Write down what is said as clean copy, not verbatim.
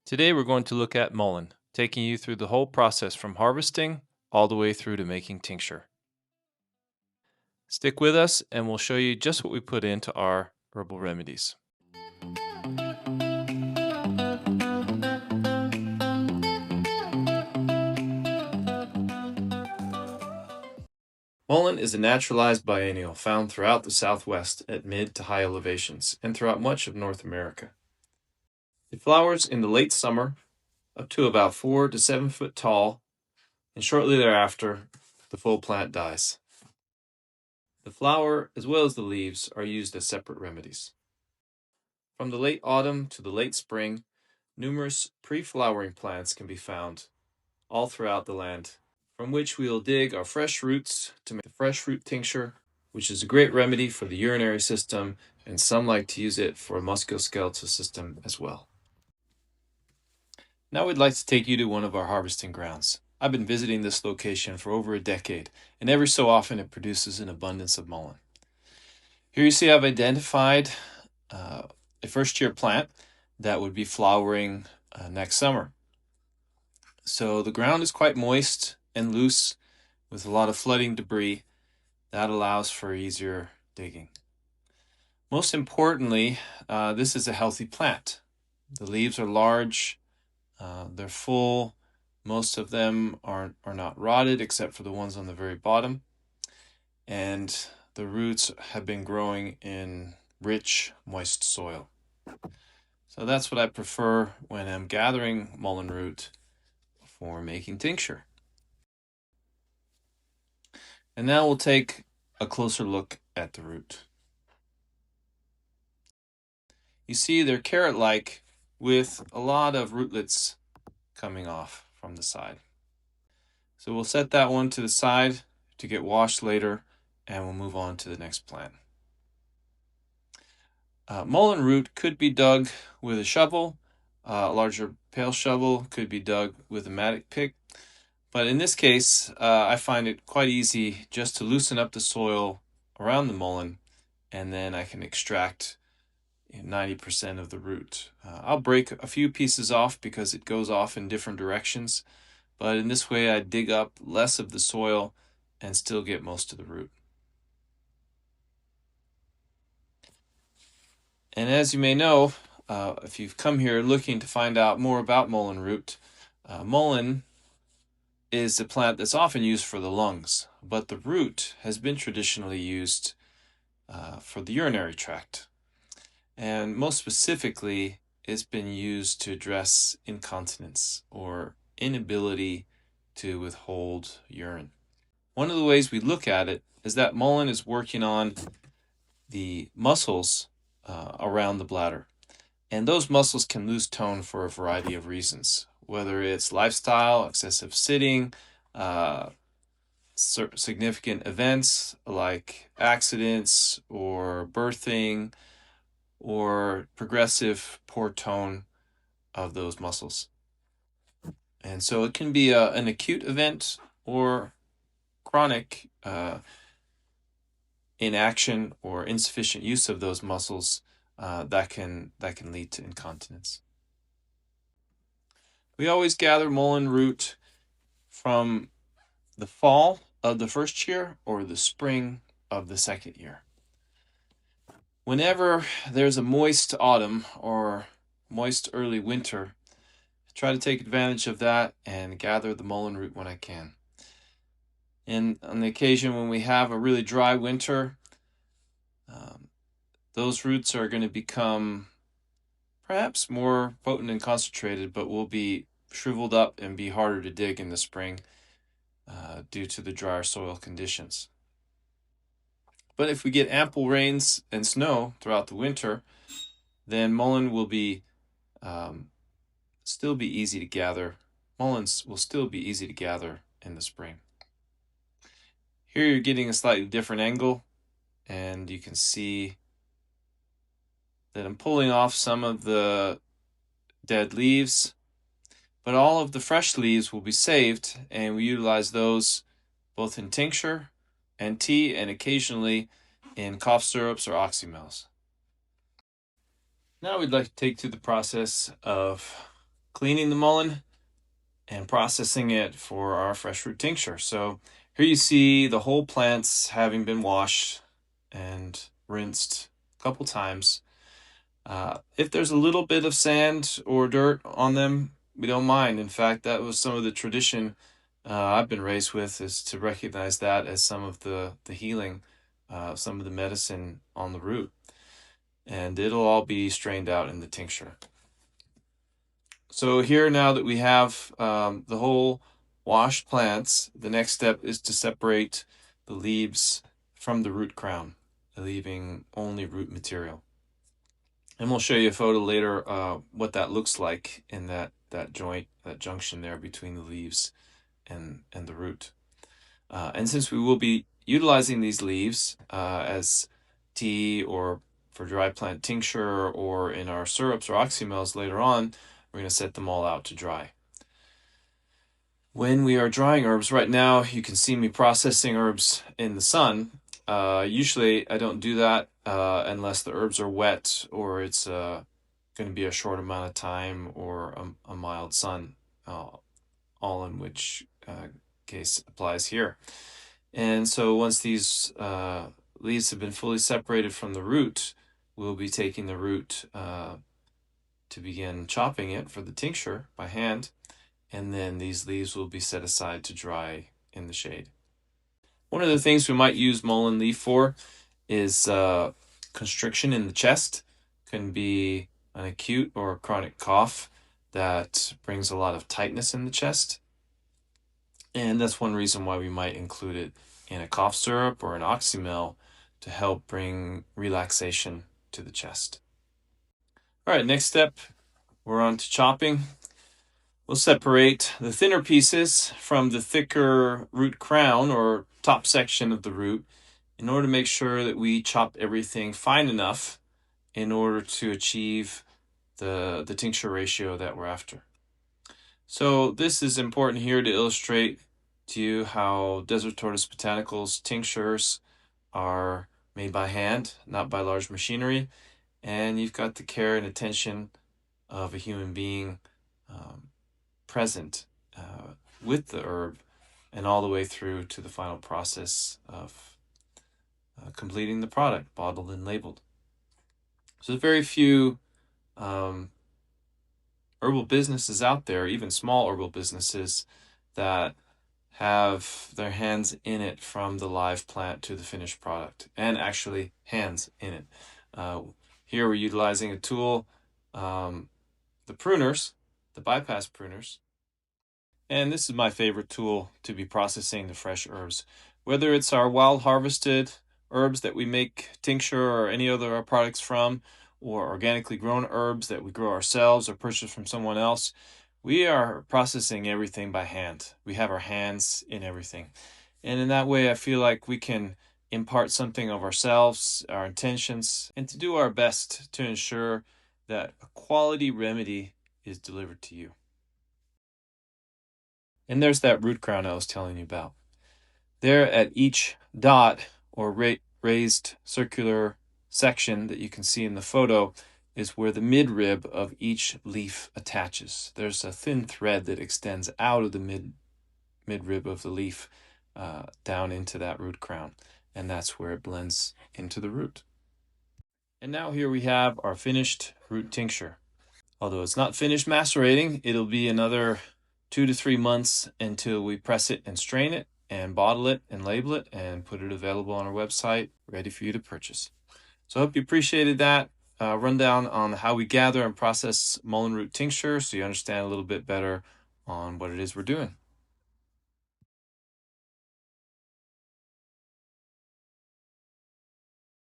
Today we're going to look at mullein, taking you through the whole process from harvesting all the way through to making tincture. Stick with us and we'll show you just what we put into our herbal remedies. Mullein is a naturalized biennial found throughout the southwest at mid to high elevations and throughout much of North America. It flowers in the late summer up to about 4 to 7 foot tall, and shortly thereafter the full plant dies. The flower, as well as the leaves, are used as separate remedies. From the late autumn to the late spring, numerous pre-flowering plants can be found all throughout the land, from which we will dig our fresh roots to make the fresh root tincture, which is a great remedy for the urinary system, and some like to use it for a musculoskeletal system as well. Now we'd like to take you to one of our harvesting grounds. I've been visiting this location for over a decade, and every so often it produces an abundance of mullein. Here you see I've identified a first-year plant that would be flowering next summer. So the ground is quite moist and loose with a lot of flooding debris. That allows for easier digging. Most importantly, this is a healthy plant. The leaves are large, they're full. Most of them are not rotted except for the ones on the very bottom. And the roots have been growing in rich, moist soil. So that's what I prefer when I'm gathering mullein root for making tincture. And now we'll take a closer look at the root. You see they're carrot-like with a lot of rootlets coming off from the side. So we'll set that one to the side to get washed later, and we'll move on to the next plant. Mullein root could be dug with a shovel. A larger pail shovel could be dug with a mattock pick. But in this case, I find it quite easy just to loosen up the soil around the mullein, and then I can extract 90% of the root. I'll break a few pieces off because it goes off in different directions, but in this way I dig up less of the soil and still get most of the root. And as you may know, if you've come here looking to find out more about mullein root, mullein is a plant that's often used for the lungs, but the root has been traditionally used for the urinary tract. And most specifically, it's been used to address incontinence or inability to withhold urine. One of the ways we look at it is that mullein is working on the muscles around the bladder. And those muscles can lose tone for a variety of reasons, whether it's lifestyle, excessive sitting, significant events like accidents or birthing, or progressive poor tone of those muscles. And so it can be an acute event or chronic inaction or insufficient use of those muscles that can lead to incontinence. We always gather mullein root from the fall of the first year or the spring of the second year. Whenever there's a moist autumn or moist early winter, I try to take advantage of that and gather the mullein root when I can. And on the occasion when we have a really dry winter, those roots are going to become perhaps more potent and concentrated, but will be shriveled up and be harder to dig in the spring due to the drier soil conditions. But if we get ample rains and snow throughout the winter, then mullein will be still be easy to gather. Mulleins will still be easy to gather in the spring. Here you're getting a slightly different angle, and you can see that I'm pulling off some of the dead leaves, but all of the fresh leaves will be saved, and we utilize those both in tincture and tea, and occasionally in cough syrups or oxymels. Now we'd like to take to the process of cleaning the mullein and processing it for our fresh root tincture. So here you see the whole plants having been washed and rinsed a couple times. If there's a little bit of sand or dirt on them, we don't mind. In fact, that was some of the tradition I've been raised with, is to recognize that as some of the healing, some of the medicine on the root. And it'll all be strained out in the tincture. So here, now that we have the whole washed plants, the next step is to separate the leaves from the root crown, leaving only root material. And we'll show you a photo later what that looks like in that joint, that junction there between the leaves and the root. And since we will be utilizing these leaves as tea or for dry plant tincture or in our syrups or oxymels later on, we're going to set them all out to dry. When we are drying herbs, right now you can see me processing herbs in the sun. Usually I don't do that unless the herbs are wet or it's going to be a short amount of time or a mild sun, all in which case applies here. And so once these leaves have been fully separated from the root, we'll be taking the root to begin chopping it for the tincture by hand, and then these leaves will be set aside to dry in the shade. One of the things we might use mullein leaf for is constriction in the chest. Can be an acute or chronic cough that brings a lot of tightness in the chest. And that's one reason why we might include it in a cough syrup or an oxymel to help bring relaxation to the chest. All right, next step, we're on to chopping. We'll separate the thinner pieces from the thicker root crown or top section of the root in order to make sure that we chop everything fine enough in order to achieve the tincture ratio that we're after. So this is important here to illustrate to you how Desert Tortoise Botanicals tinctures are made by hand, not by large machinery, and you've got the care and attention of a human being present with the herb and all the way through to the final process of completing the product, bottled and labeled. So there's very few herbal businesses out there, even small herbal businesses, that have their hands in it from the live plant to the finished product, and actually hands in it. Here we're utilizing a tool, the pruners, the bypass pruners. And this is my favorite tool to be processing the fresh herbs. Whether it's our wild harvested herbs that we make tincture or any other products from, or organically grown herbs that we grow ourselves or purchase from someone else, we are processing everything by hand. We have our hands in everything. And in that way, I feel like we can impart something of ourselves, our intentions, and to do our best to ensure that a quality remedy is delivered to you. And there's that root crown I was telling you about. There at each dot or raised circular section that you can see in the photo is where the midrib of each leaf attaches. There's a thin thread that extends out of the midrib of the leaf down into that root crown, and that's where it blends into the root. And now here we have our finished root tincture. Although it's not finished macerating, it'll be another 2 to 3 months until we press it and strain it and bottle it and label it and put it available on our website, ready for you to purchase. So I hope you appreciated that rundown on how we gather and process mullein root tincture, so you understand a little bit better on what it is we're doing.